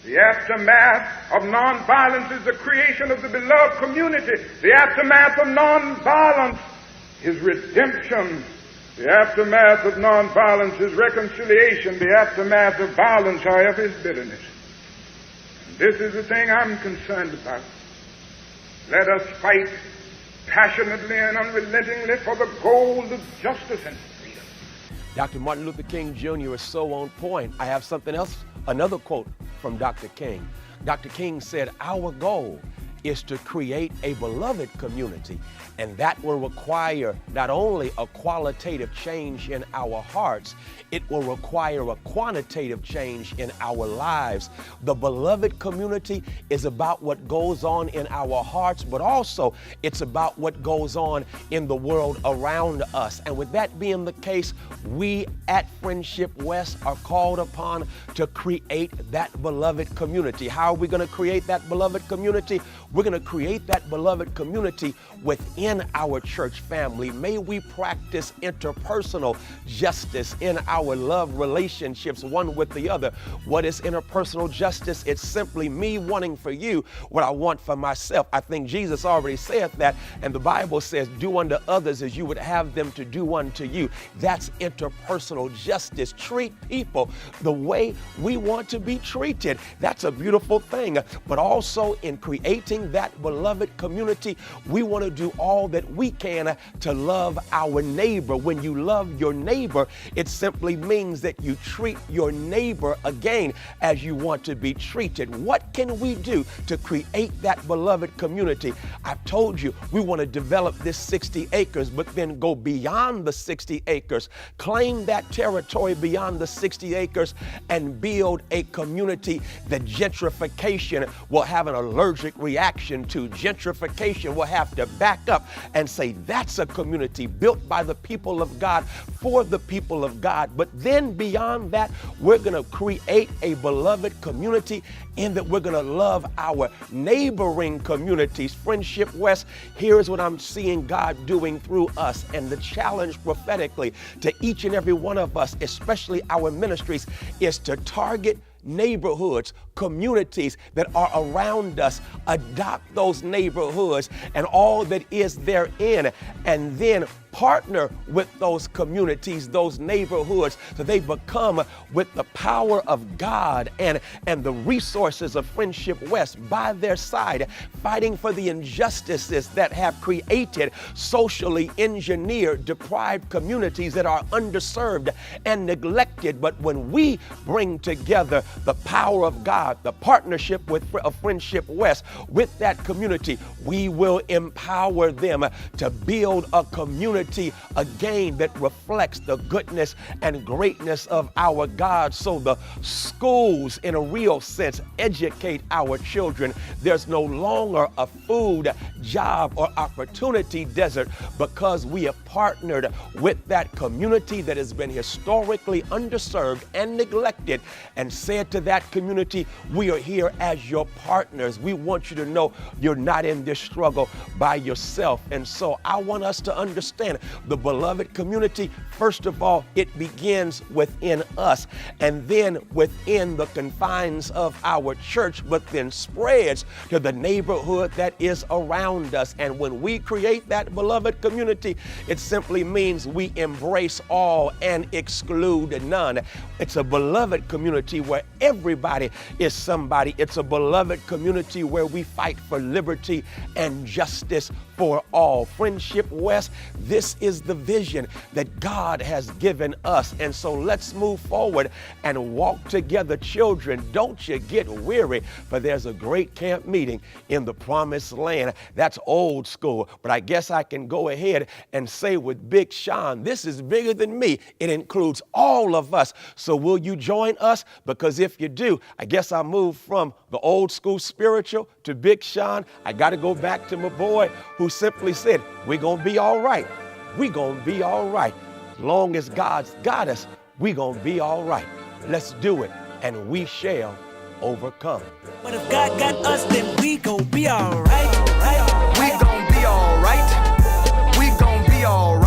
The aftermath of nonviolence is the creation of the beloved community. The aftermath of nonviolence is redemption. The aftermath of nonviolence is reconciliation. The aftermath of violence, however, is bitterness. And this is the thing I'm concerned about. Let us fight passionately and unrelentingly for the goal of justice and freedom. Dr. Martin Luther King Jr. is so on point. I have something else, another quote from Dr. King. Dr. King said, "Our goal is to create a beloved community, and that will require not only a qualitative change in our hearts, it will require a quantitative change in our lives." The beloved community is about what goes on in our hearts, but also it's about what goes on in the world around us. And with that being the case, we at Friendship West are called upon to create that beloved community. How are we going to create that beloved community? We're going to create that beloved community within our church family. May we practice interpersonal justice in our love relationships one with the other. What is interpersonal justice? It's simply me wanting for you what I want for myself. I think Jesus already said that, and the Bible says, "Do unto others as you would have them to do unto you." That's interpersonal justice. Treat people the way we want to be treated. That's a beautiful thing. But also in creating that beloved community, we want to do all that we can to love our neighbor. When you love your neighbor, it simply means that you treat your neighbor again as you want to be treated. What can we do to create that beloved community? I've told you we want to develop this 60 acres, but then go beyond the 60 acres, claim that territory beyond the 60 acres, and build a community that gentrification will have an allergic reaction to. Gentrification will have to back up and say, that's a community built by the people of God for the people of God. But then beyond that, we're going to create a beloved community in that we're going to love our neighboring communities. Friendship West, here's what I'm seeing God doing through us. And the challenge prophetically to each and every one of us, especially our ministries, is to target neighborhoods, communities that are around us, adopt those neighborhoods and all that is therein, and then partner with those communities, those neighborhoods, so they become, with the power of God and the resources of Friendship West by their side, fighting for the injustices that have created socially engineered, deprived communities that are underserved and neglected. But when we bring together the power of God, the partnership of Friendship West with that community, we will empower them to build a community again that reflects the goodness and greatness of our God. So the schools, in a real sense, educate our children. There's no longer a food, job, or opportunity desert because we have partnered with that community that has been historically underserved and neglected, and said to that community, we are here as your partners. We want you to know you're not in this struggle by yourself. And so I want us to understand the beloved community. First of all, it begins within us, and then within the confines of our church, but then spreads to the neighborhood that is around us. And when we create that beloved community, it simply means we embrace all and exclude none. It's a beloved community where everybody is somebody. It's a beloved community where we fight for liberty and justice for all. Friendship West, this is the vision that God has given us. And so let's move forward and walk together. Children, don't you get weary, for there's a great camp meeting in the promised land. That's old school, but I guess I can go ahead and say with Big Sean, this is bigger than me. It includes all of us. So will you join us? Because if you do, I guess I moved from the old school spiritual to Big Sean. I got to go back to my boy who simply said, we're going to be all right. We're going to be all right. Long as God's got us, we're going to be all right. Let's do it, and we shall overcome. But if God got us, then we gon' be all right. We gon' be all right. We gon' be all right.